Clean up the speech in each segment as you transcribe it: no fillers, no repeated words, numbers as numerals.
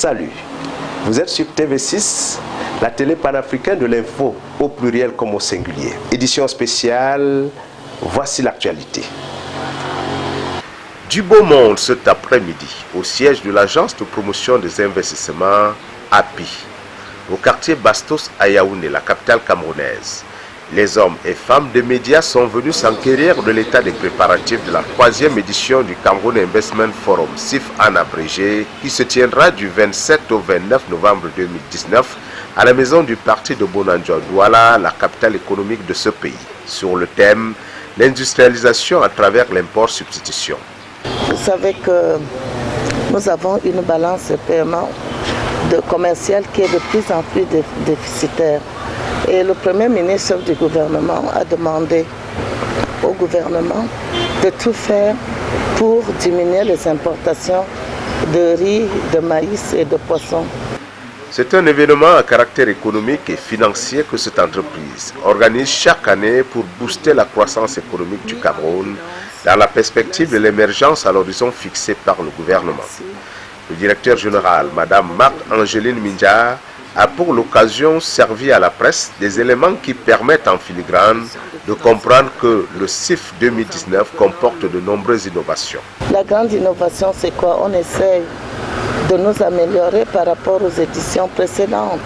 Salut, vous êtes sur TV6, la télé panafricaine de l'info, au pluriel comme au singulier. Édition spéciale, voici l'actualité. Du beau monde cet après-midi, au siège de l'agence de promotion des investissements, API, au quartier Bastos à Yaoundé, la capitale camerounaise. Les hommes et femmes des médias sont venus s'enquérir de l'état des préparatifs de la 3e édition du Cameroun Investment Forum, CIF en abrégé, qui se tiendra du 27 au 29 novembre 2019 à la maison du parti de Bonanjo, Douala, la capitale économique de ce pays, sur le thème « L'industrialisation à travers l'import-substitution ». Vous savez que nous avons une balance de paiement commerciale qui est de plus en plus déficitaire. Et le Premier ministre du gouvernement a demandé au gouvernement de tout faire pour diminuer les importations de riz, de maïs et de poissons. C'est un événement à caractère économique et financier que cette entreprise organise chaque année pour booster la croissance économique du Cameroun dans la perspective de l'émergence à l'horizon fixé par le gouvernement. Le directeur général, Mme Marc-Angéline Minja, a pour l'occasion servi à la presse des éléments qui permettent en filigrane de comprendre que le CIF 2019 comporte de nombreuses innovations. La grande innovation, c'est quoi? On essaye de nous améliorer par rapport aux éditions précédentes.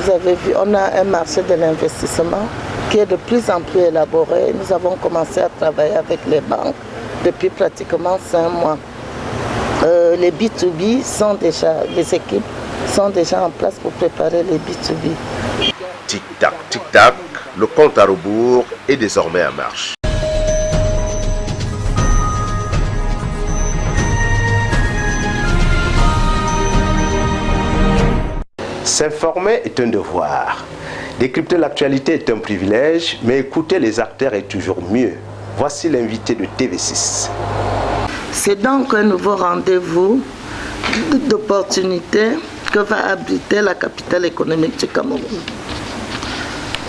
Vous avez vu, on a un marché de l'investissement qui est de plus en plus élaboré. Nous avons commencé à travailler avec les banques depuis pratiquement 5 mois. Les B2B sont déjà, les équipes sont déjà en place pour préparer les B2B. Tic-tac, tic-tac, le compte à rebours est désormais en marche. S'informer est un devoir. Décrypter l'actualité est un privilège, mais écouter les acteurs est toujours mieux. Voici l'invité de TV6. C'est donc un nouveau rendez-vous d'opportunités que va abriter la capitale économique du Cameroun.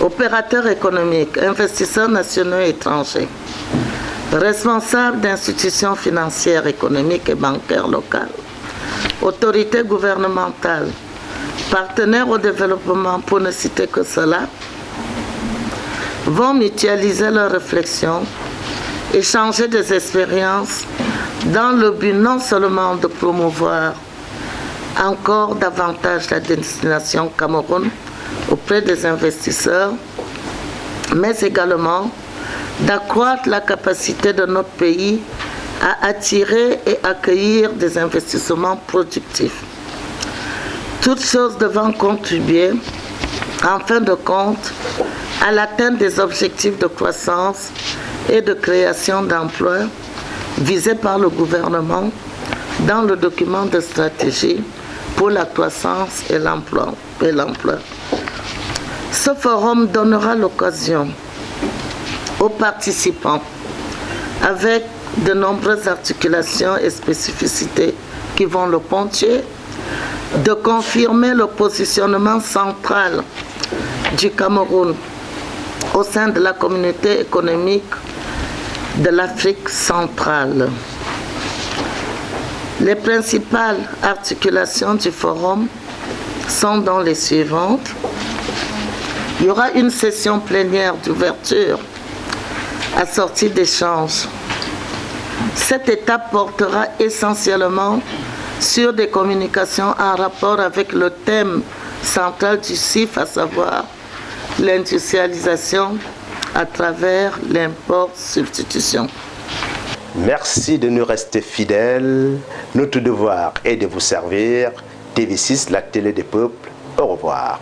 Opérateurs économiques, investisseurs nationaux et étrangers, responsables d'institutions financières, économiques et bancaires locales, autorités gouvernementales, partenaires au développement, pour ne citer que cela, vont mutualiser leurs réflexions, échanger des expériences dans le but non seulement de promouvoir encore davantage la destination Cameroun auprès des investisseurs, mais également d'accroître la capacité de notre pays à attirer et accueillir des investissements productifs. Toutes choses devant contribuer, en fin de compte, à l'atteinte des objectifs de croissance et de création d'emplois visés par le gouvernement dans le document de stratégie pour la croissance et l'emploi. Ce forum donnera l'occasion aux participants, avec de nombreuses articulations et spécificités qui vont le ponctuer, de confirmer le positionnement central du Cameroun au sein de la communauté économique de l'Afrique centrale. Les principales articulations du forum sont dans les suivantes. Il y aura une session plénière d'ouverture assortie d'échanges. Cette étape portera essentiellement sur des communications en rapport avec le thème central du CIF, à savoir l'industrialisation à travers l'import-substitution. Merci de nous rester fidèles. Notre devoir est de vous servir. TV6, la télé des peuples. Au revoir.